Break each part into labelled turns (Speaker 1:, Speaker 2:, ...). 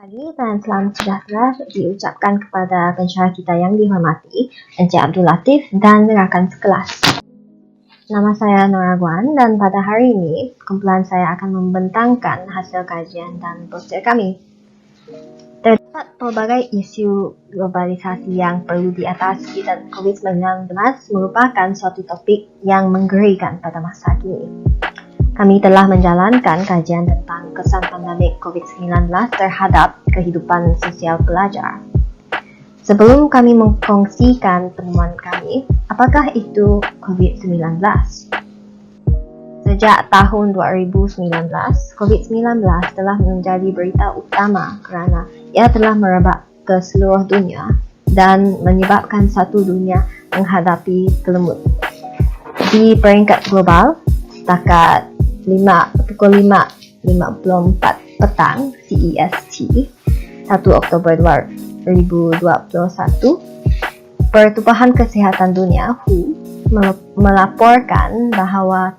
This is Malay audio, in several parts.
Speaker 1: pagi dan selamat sejahtera diucapkan kepada pensyarah kita yang dihormati, Encik Abdul Latif dan rakan sekelas. Nama saya Nora Guan dan pada hari ini, kumpulan saya akan membentangkan hasil kajian dan poster kami. Terdapat pelbagai isu globalisasi yang perlu diatasi dan COVID-19 merupakan suatu topik yang menggerikan pada masa kini. Kami telah menjalankan kajian tentang kesan pandemik COVID-19 terhadap kehidupan sosial pelajar. Sebelum kami mengkongsikan penemuan kami, apakah itu COVID-19? Sejak tahun 2019, COVID-19 telah menjadi berita utama kerana ia telah merebak ke seluruh dunia dan menyebabkan satu dunia menghadapi kelemut. Di peringkat global, setakat pukul 5.54 petang CEST 1 Oktober 2021, Pertubuhan Kesihatan Dunia WHO melaporkan bahawa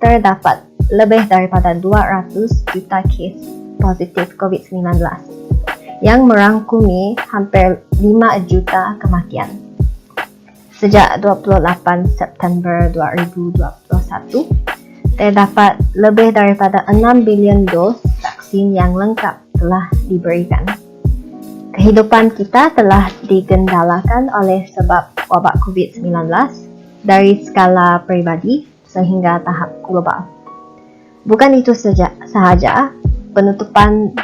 Speaker 1: terdapat lebih daripada 200 juta kes positif COVID-19 yang merangkumi hampir 5 juta kematian. Sejak 28 September 2021, terdapat lebih daripada 6 bilion dos vaksin yang lengkap telah diberikan. Kehidupan kita telah digendalakan oleh sebab wabak COVID-19 dari skala peribadi sehingga tahap global. Bukan itu sahaja, penutupan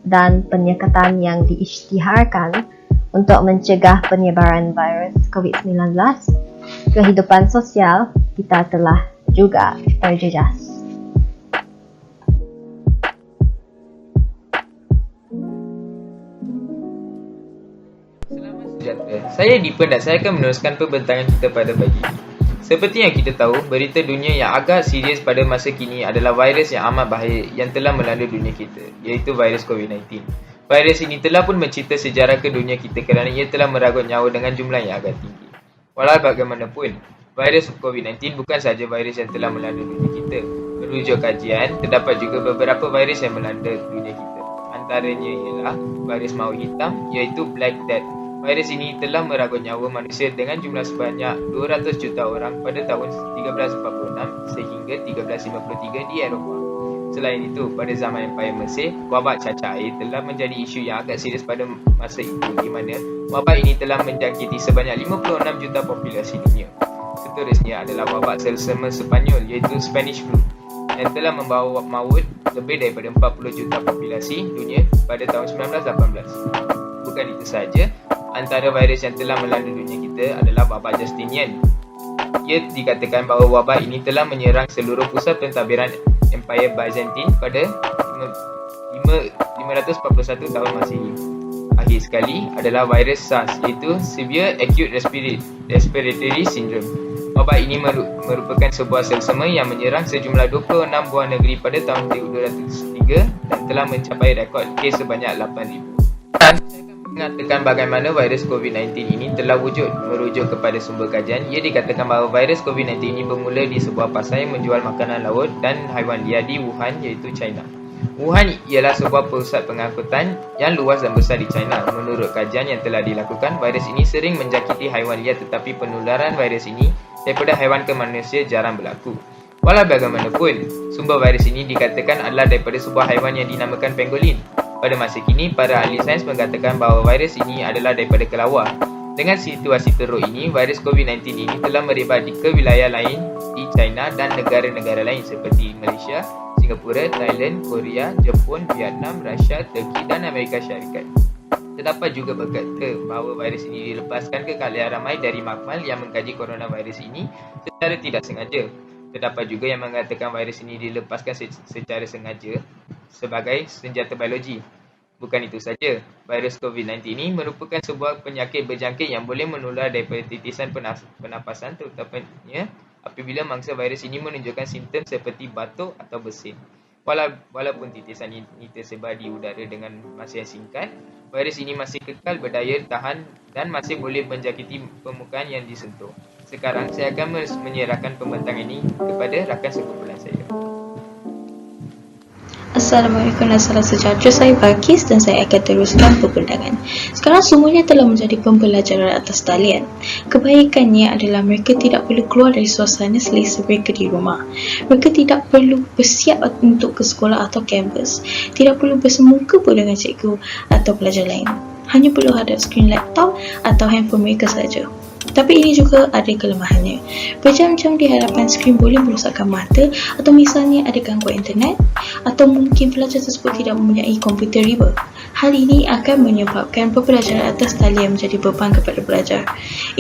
Speaker 1: dan penyekatan yang diisytiharkan untuk mencegah penyebaran virus COVID-19, kehidupan sosial kita telah juga terjejas.
Speaker 2: Selamat sejahtera. Saya Deepen dan saya akan meneruskan pembentangan kita pada pagi ini. Seperti yang kita tahu, berita dunia yang agak serius pada masa kini adalah virus yang amat bahaya yang telah melanda dunia kita, iaitu virus COVID-19. Virus ini telah pun mencipta sejarah ke dunia kita kerana ia telah meragut nyawa dengan jumlah yang agak tinggi. Walau bagaimanapun, virus COVID-19 bukan sahaja virus yang telah melanda dunia kita. Merujuk kajian, terdapat juga beberapa virus yang melanda dunia kita. Antaranya ialah virus maut hitam, iaitu Black Death. Virus ini telah meragut nyawa manusia dengan jumlah sebanyak 200 juta orang pada tahun 1346 sehingga 1353 di Eropah. Selain itu, pada zaman Empayar Mesir, wabak cacar air telah menjadi isu yang agak serius pada masa itu di mana wabak ini telah menjangkiti sebanyak 56 juta populasi dunia. Seterusnya adalah wabak selsema Sepanyol iaitu Spanish flu yang telah membawa maut lebih daripada 40 juta populasi dunia pada tahun 1918. Bukan itu sahaja, antara virus yang telah melanda dunia kita adalah wabak Justinian. Ia dikatakan bahawa wabak ini telah menyerang seluruh pusat pentadbiran Empayar Byzantine pada 541 tahun Masihi. Akhir sekali adalah virus SARS iaitu Severe Acute Respiratory Syndrome. Wabak ini merupakan sebuah selsema yang menyerang sejumlah 26 buah negeri pada tahun 1203 dan telah mencapai rekod kes sebanyak 8,000. Dan saya akan mengatakan bagaimana virus COVID-19 ini telah wujud. Merujuk kepada sumber kajian, ia dikatakan bahawa virus COVID-19 ini bermula di sebuah pasar yang menjual makanan laut dan haiwan liar di Wuhan iaitu China. Wuhan ialah sebuah pusat pengangkutan yang luas dan besar di China. Menurut kajian yang telah dilakukan, virus ini sering menjangkiti haiwan liar tetapi penularan virus ini daripada haiwan ke manusia jarang berlaku. Walau bagaimanapun, sumber virus ini dikatakan adalah daripada sebuah haiwan yang dinamakan pangolin. Pada masa kini, para ahli sains mengatakan bahawa virus ini adalah daripada kelawar. Dengan situasi teruk ini, virus COVID-19 ini telah merebak ke wilayah lain di China dan negara-negara lain seperti Malaysia, Singapura, Thailand, Korea, Jepun, Vietnam, Rusia, Turki dan Amerika Syarikat. Terdapat juga berkata bahawa virus ini dilepaskan ke kalian ramai dari makmal yang mengkaji coronavirus ini secara tidak sengaja. Terdapat juga yang mengatakan virus ini dilepaskan secara sengaja sebagai senjata biologi. Bukan itu saja, virus COVID-19 ini merupakan sebuah penyakit berjangkit yang boleh menular daripada titisan pernafasan, terutamanya apabila mangsa virus ini menunjukkan simptom seperti batuk atau bersin. Walaupun titisan ini tersebar di udara dengan masa yang singkat, virus ini masih kekal berdaya tahan dan masih boleh menjangkiti permukaan yang disentuh. Sekarang saya akan menyerahkan pembentangan ini kepada rakan sekumpulan saya.
Speaker 3: Assalamualaikum dan salam sejahtera. Saya Balkis dan saya akan teruskan perbincangan. Sekarang semuanya telah menjadi pembelajaran atas talian. Kebaikannya adalah mereka tidak perlu keluar dari suasana selesa mereka di rumah. Mereka tidak perlu bersiap untuk ke sekolah atau kampus. Tidak perlu bersemuka pun dengan cikgu atau pelajar lain. Hanya perlu hadap skrin laptop atau handphone mereka saja. Tapi ini juga ada kelemahannya. Berjam-jam di hadapan skrin boleh merosakkan mata, atau misalnya ada gangguan internet, atau mungkin pelajar tersebut tidak mempunyai komputer riba. Hal ini akan menyebabkan pembelajaran atas talian menjadi beban kepada pelajar.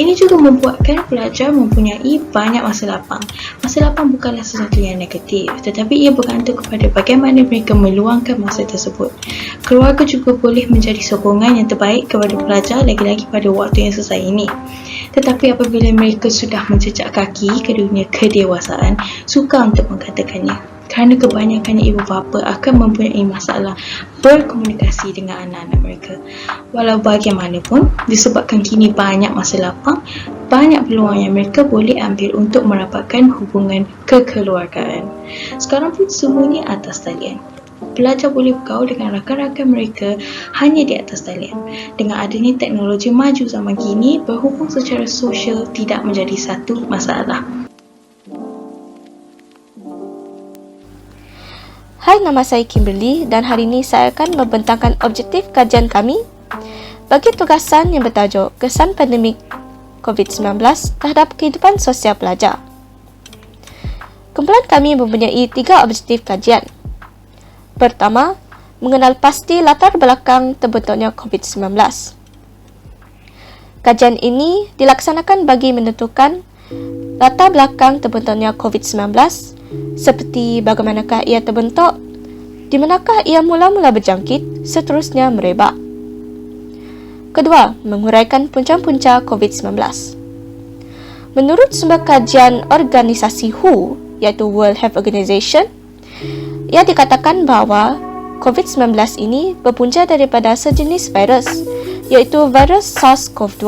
Speaker 3: Ini juga membuatkan pelajar mempunyai banyak masa lapang. Masa lapang bukanlah sesuatu yang negatif, tetapi ia bergantung kepada bagaimana mereka meluangkan masa tersebut. Keluarga juga boleh menjadi sokongan yang terbaik kepada pelajar, lagi-lagi pada waktu yang susah ini. Tetapi apabila mereka sudah menjejak kaki ke dunia kedewasaan, sukar untuk mengatakannya. Kerana kebanyakan ibu bapa akan mempunyai masalah berkomunikasi dengan anak-anak mereka. Walau bagaimanapun, disebabkan kini banyak masa lapang, banyak peluang yang mereka boleh ambil untuk merapatkan hubungan kekeluargaan. Sekarang pun semuanya atas talian. Pelajar boleh bergaul dengan rakan-rakan mereka hanya di atas talian. Dengan adanya teknologi maju zaman kini, berhubung secara sosial tidak menjadi satu masalah.
Speaker 4: Hai, nama saya Kimberly dan hari ini saya akan membentangkan objektif kajian kami bagi tugasan yang bertajuk Kesan Pandemik COVID-19 terhadap kehidupan sosial pelajar. Kumpulan kami mempunyai 3 objektif kajian. Pertama, mengenal pasti latar belakang terbentuknya COVID-19. Kajian ini dilaksanakan bagi menentukan latar belakang terbentuknya COVID-19 seperti bagaimanakah ia terbentuk, di manakah ia mula-mula berjangkit, seterusnya merebak. Kedua, menguraikan punca-punca COVID-19. Menurut sumber kajian organisasi WHO, iaitu World Health Organization, ia dikatakan bahawa COVID-19 ini berpunca daripada sejenis virus, iaitu virus SARS-CoV-2.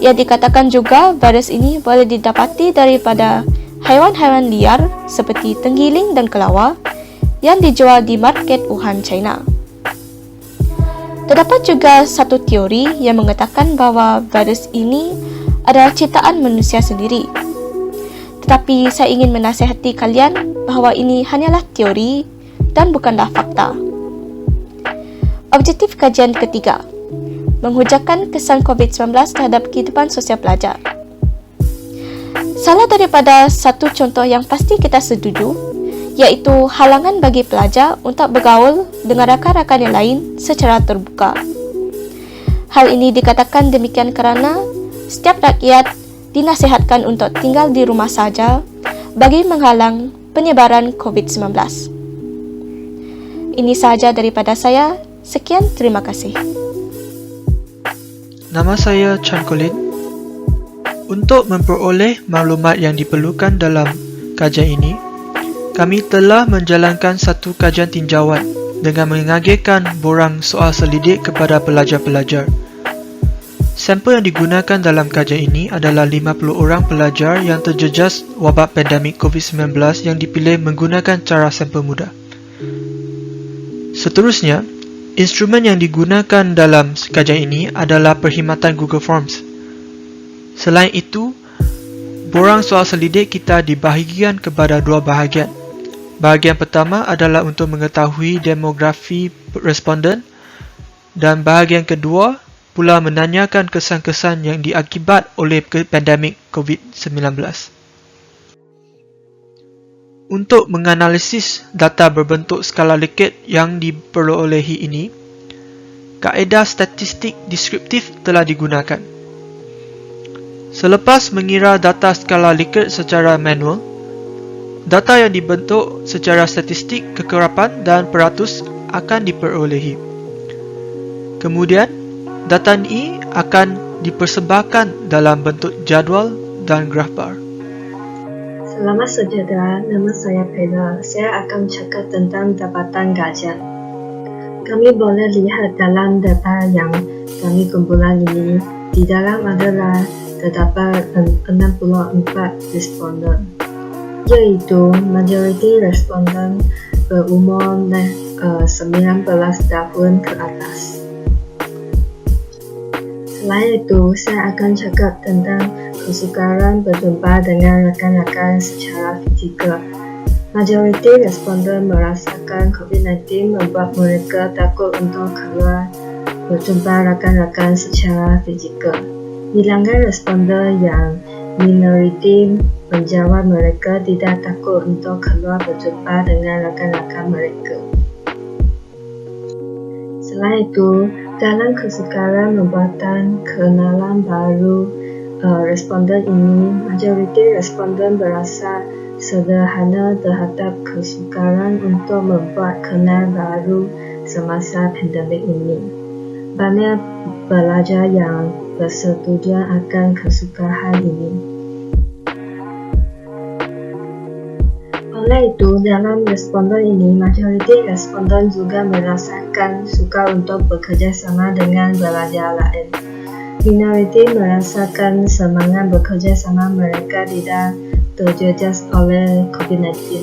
Speaker 4: Ia dikatakan juga virus ini boleh didapati daripada haiwan-haiwan liar seperti tenggiling dan kelawar yang dijual di market Wuhan, China. Terdapat juga satu teori yang mengatakan bahawa virus ini adalah ciptaan manusia sendiri. Tetapi saya ingin menasihati kalian bahawa ini hanyalah teori dan bukanlah fakta. Objektif kajian ketiga, menghujakan kesan COVID-19 terhadap kehidupan sosial pelajar. Salah daripada satu contoh yang pasti kita setuju, iaitu halangan bagi pelajar untuk bergaul dengan rakan-rakan yang lain secara terbuka. Hal ini dikatakan demikian kerana setiap rakyat dinasihatkan untuk tinggal di rumah saja bagi menghalang penyebaran COVID-19. Ini sahaja daripada saya. Sekian, terima kasih.
Speaker 5: Nama saya Chan Colin. Untuk memperoleh maklumat yang diperlukan dalam kajian ini, kami telah menjalankan satu kajian tinjauan dengan mengagihkan borang soal selidik kepada pelajar-pelajar. Sampel yang digunakan dalam kajian ini adalah 50 orang pelajar yang terjejas wabak pandemik COVID-19 yang dipilih menggunakan cara sampel mudah. Seterusnya, instrumen yang digunakan dalam kajian ini adalah perkhidmatan Google Forms. Selain itu, borang soal selidik kita dibahagikan kepada 2 bahagian. Bahagian pertama adalah untuk mengetahui demografi responden dan bahagian kedua pula menanyakan kesan-kesan yang diakibat oleh pandemik COVID-19. Untuk menganalisis data berbentuk skala Likert yang diperolehi ini, kaedah statistik deskriptif telah digunakan. Selepas mengira data skala Likert secara manual, data yang dibentuk secara statistik kekerapan dan peratus akan diperolehi. Kemudian, data ini akan dipersembahkan dalam bentuk jadual dan graf bar.
Speaker 6: Selamat sejahtera, nama saya Pena. Saya akan cakap tentang dapatan kajian. Kami boleh lihat dalam data yang kami kumpulan ini, di dalam adalah terdapat 64 responden, iaitu majoriti responden berumur 19 tahun ke atas. Selain itu, saya akan cakap tentang kesukaran berjumpa dengan rakan-rakan secara fizikal. Majoriti responden merasakan COVID-19 membuat mereka takut untuk keluar berjumpa rakan-rakan secara fizikal. Bilangan responden yang minoriti menjawab mereka tidak takut untuk keluar berjumpa dengan rakan-rakan mereka. Selain itu, dalam kesukaran membuatkan kenalan baru responden ini, majoriti responden berasa sederhana terhadap kesukaran untuk membuat kenal baru semasa pandemik ini. Banyak pelajar yang bersetujuan akan kesukaran ini. Oleh itu, dalam responden ini, majoriti responden juga merasakan suka untuk bekerja sama dengan pelajar lain. Minoriti merasakan semangat bekerja sama mereka tidak terjejas oleh COVID-19.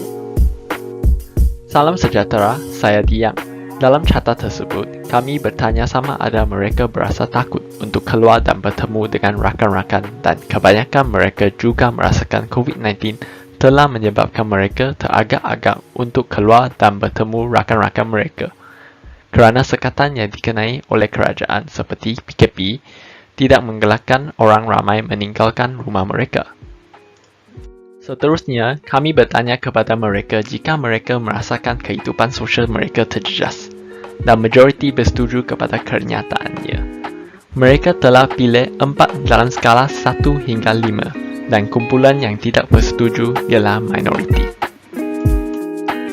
Speaker 7: Salam sejahtera, saya Diang. Dalam carta tersebut, kami bertanya sama ada mereka berasa takut untuk keluar dan bertemu dengan rakan-rakan dan kebanyakan mereka juga merasakan COVID-19 telah menyebabkan mereka teragak-agak untuk keluar dan bertemu rakan-rakan mereka. Kerana sekatan yang dikenai oleh kerajaan seperti PKP, tidak menggalakkan orang ramai meninggalkan rumah mereka. Seterusnya, kami bertanya kepada mereka jika mereka merasakan kehidupan sosial mereka terjejas, dan majoriti bersetuju kepada kenyataannya. Mereka telah pilih 4 dalam skala 1 hingga 5, dan kumpulan yang tidak bersetuju ialah minoriti.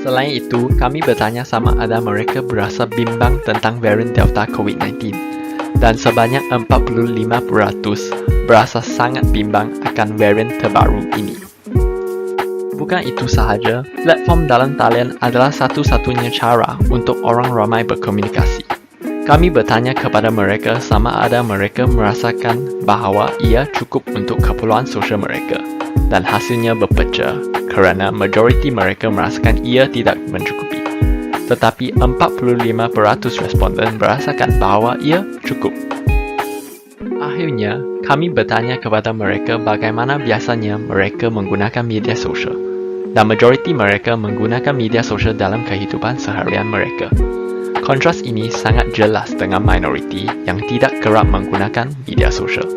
Speaker 7: Selain itu, kami bertanya sama ada mereka berasa bimbang tentang varian Delta COVID-19, dan sebanyak 45% berasa sangat bimbang akan varian terbaru ini. Bukan itu sahaja, platform dalam talian adalah satu-satunya cara untuk orang ramai berkomunikasi. Kami bertanya kepada mereka sama ada mereka merasakan bahawa ia cukup untuk keperluan sosial mereka, dan hasilnya berpecah kerana majoriti mereka merasakan ia tidak mencukupi. Tetapi 45% responden merasakan bahawa ia cukup. Akhirnya, kami bertanya kepada mereka bagaimana biasanya mereka menggunakan media sosial, dan majoriti mereka menggunakan media sosial dalam kehidupan seharian mereka. Kontras ini sangat jelas dengan minoriti yang tidak kerap menggunakan media sosial.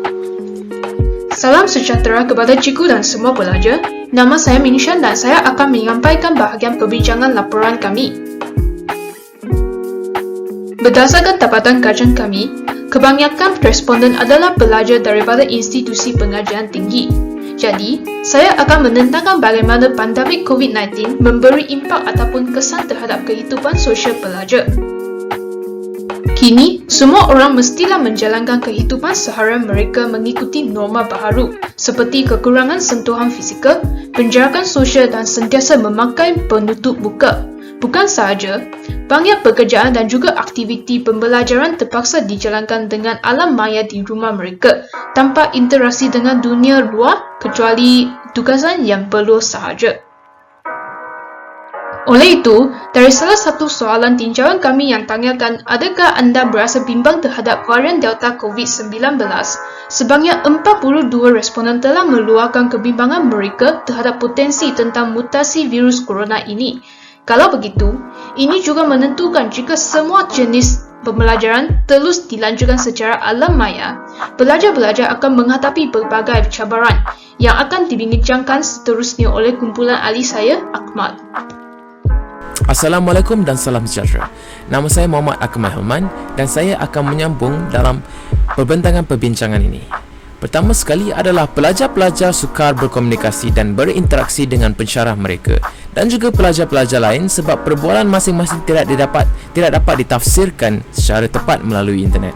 Speaker 8: Salam sejahtera kepada cikgu dan semua pelajar. Nama saya Minshan dan saya akan menyampaikan bahagian perbincangan laporan kami. Berdasarkan dapatan kajian kami, kebanyakan responden adalah pelajar daripada institusi pengajian tinggi. Jadi, saya akan menentangkan bagaimana pandemik COVID-19 memberi impak ataupun kesan terhadap kehidupan sosial pelajar. Kini, semua orang mestilah menjalankan kehidupan seharian mereka mengikuti norma baharu seperti kekurangan sentuhan fizikal, penjarakan sosial dan sentiasa memakai penutup muka. Bukan sahaja, banyak pekerjaan dan juga aktiviti pembelajaran terpaksa dijalankan dengan alam maya di rumah mereka tanpa interaksi dengan dunia luar kecuali tugasan yang perlu sahaja. Oleh itu, dari salah satu soalan tinjauan kami yang tanyakan adakah anda berasa bimbang terhadap varian Delta COVID-19, sebanyak 42 responden telah meluahkan kebimbangan mereka terhadap potensi tentang mutasi virus corona ini. Kalau begitu, ini juga menentukan jika semua jenis pembelajaran terus dilanjutkan secara alam maya, pelajar-pelajar akan menghadapi berbagai cabaran yang akan dibincangkan seterusnya oleh kumpulan ahli saya, Ahmad.
Speaker 9: Assalamualaikum dan salam sejahtera. Nama saya Muhammad Akmal Hilman dan saya akan menyambung dalam perbincangan ini. Pertama sekali adalah pelajar-pelajar sukar berkomunikasi dan berinteraksi dengan pensyarah mereka dan juga pelajar-pelajar lain sebab perbualan masing-masing tidak dapat ditafsirkan secara tepat melalui internet.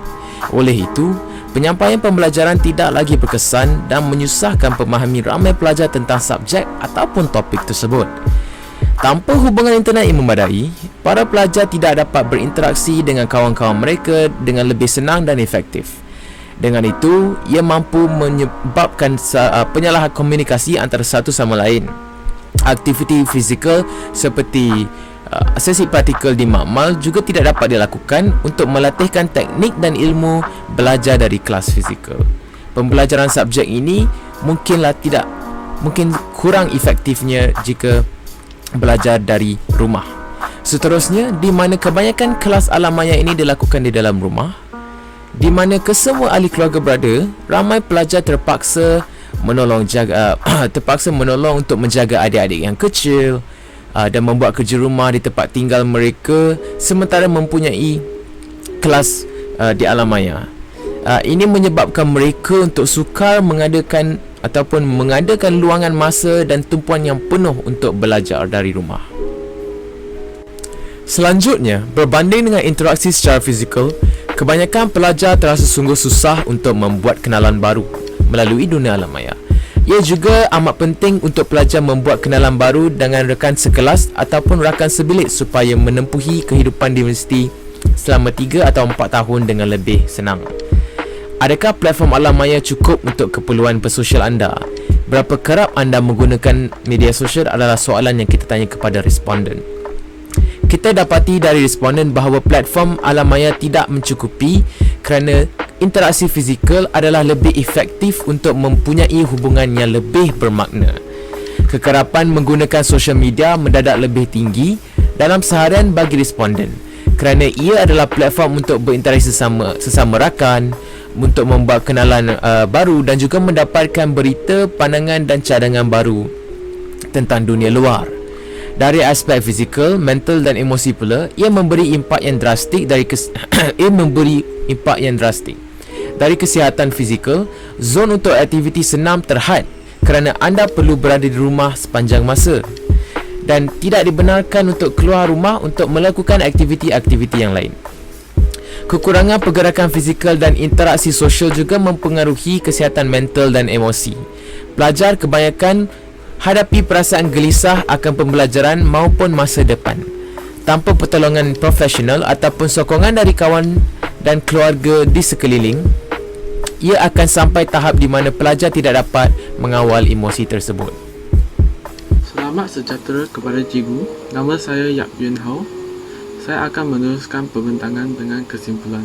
Speaker 9: Oleh itu, penyampaian pembelajaran tidak lagi berkesan dan menyusahkan memahami ramai pelajar tentang subjek ataupun topik tersebut. Tanpa hubungan internet yang memadai, para pelajar tidak dapat berinteraksi dengan kawan-kawan mereka dengan lebih senang dan efektif. Dengan itu, ia mampu menyebabkan penyalahan komunikasi antara satu sama lain. Aktiviti fizikal seperti sesi praktikal di makmal juga tidak dapat dilakukan untuk melatihkan teknik dan ilmu belajar dari kelas fizikal. Pembelajaran subjek ini mungkin kurang efektifnya jika belajar dari rumah. Seterusnya, di mana kebanyakan kelas alam maya ini dilakukan di dalam rumah, di mana kesemua ahli keluarga berada, ramai pelajar terpaksa menolong untuk menjaga adik-adik yang kecil dan membuat kerja rumah di tempat tinggal mereka sementara mempunyai kelas di alam maya. Ini menyebabkan mereka untuk sukar mengadakan luangan masa dan tumpuan yang penuh untuk belajar dari rumah. Selanjutnya, berbanding dengan interaksi secara fizikal, kebanyakan pelajar terasa sungguh susah untuk membuat kenalan baru melalui dunia alam maya. Ia juga amat penting untuk pelajar membuat kenalan baru dengan rekan sekelas ataupun rakan sebilik supaya menempuhi kehidupan di universiti selama 3 atau 4 tahun dengan lebih senang. Adakah platform alam maya cukup untuk keperluan bersosial anda? Berapa kerap anda menggunakan media sosial adalah soalan yang kita tanya kepada responden. Kita dapati dari responden bahawa platform alam maya tidak mencukupi kerana interaksi fizikal adalah lebih efektif untuk mempunyai hubungan yang lebih bermakna. Kekerapan menggunakan sosial media mendadak lebih tinggi dalam seharian bagi responden kerana ia adalah platform untuk berinteraksi sesama rakan, untuk membuat kenalan baru dan juga mendapatkan berita, pandangan dan cadangan baru tentang dunia luar. Dari aspek fizikal, mental dan emosi pula, ia memberi impak yang drastik dari kesihatan fizikal. Zon untuk aktiviti senam terhad kerana anda perlu berada di rumah sepanjang masa dan tidak dibenarkan untuk keluar rumah untuk melakukan aktiviti-aktiviti yang lain. Kekurangan pergerakan fizikal dan interaksi sosial juga mempengaruhi kesihatan mental dan emosi. Pelajar kebanyakan hadapi perasaan gelisah akan pembelajaran maupun masa depan. Tanpa pertolongan profesional ataupun sokongan dari kawan dan keluarga di sekeliling, ia akan sampai tahap di mana pelajar tidak dapat mengawal emosi tersebut.
Speaker 10: Selamat sejahtera kepada cikgu. Nama saya Yap Yuen Hao. Saya akan meneruskan pembentangan dengan kesimpulan.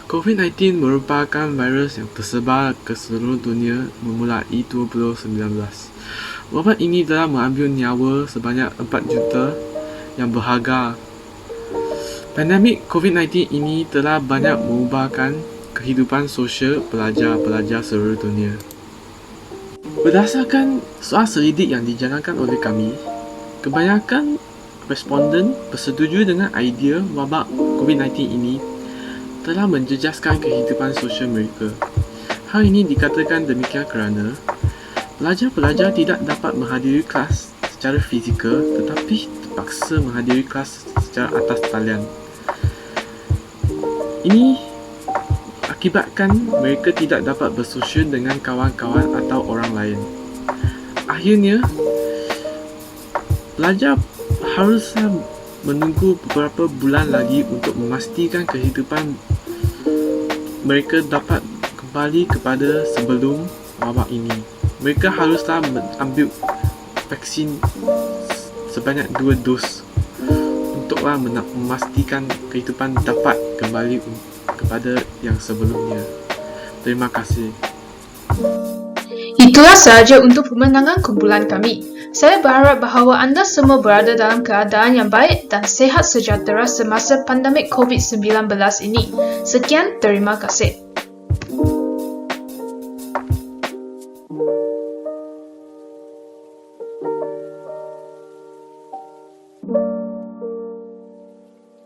Speaker 10: COVID-19 merupakan virus yang tersebar ke seluruh dunia memulai 2019. Wabak ini telah mengambil nyawa sebanyak 4 juta yang berharga. Pandemik COVID-19 ini telah banyak mengubahkan kehidupan sosial pelajar-pelajar seluruh dunia. Berdasarkan soal selidik yang dijalankan oleh kami, kebanyakan responden bersetuju dengan idea wabak COVID-19 ini telah menjejaskan kehidupan sosial mereka. Hal ini dikatakan demikian kerana pelajar-pelajar tidak dapat menghadiri kelas secara fizikal tetapi terpaksa menghadiri kelas secara atas talian. Ini akibatkan mereka tidak dapat bersosial dengan kawan-kawan atau orang lain. Akhirnya, pelajar haruslah menunggu beberapa bulan lagi untuk memastikan kehidupan mereka dapat kembali kepada sebelum wabak ini. Mereka haruslah mengambil vaksin sebanyak 2 dos untuklah memastikan kehidupan dapat kembali kepada yang sebelumnya. Terima kasih.
Speaker 8: Itulah sahaja untuk pemenangan kumpulan kami. Saya berharap bahawa anda semua berada dalam keadaan yang baik dan sehat sejahtera semasa pandemik COVID-19 ini. Sekian, terima kasih.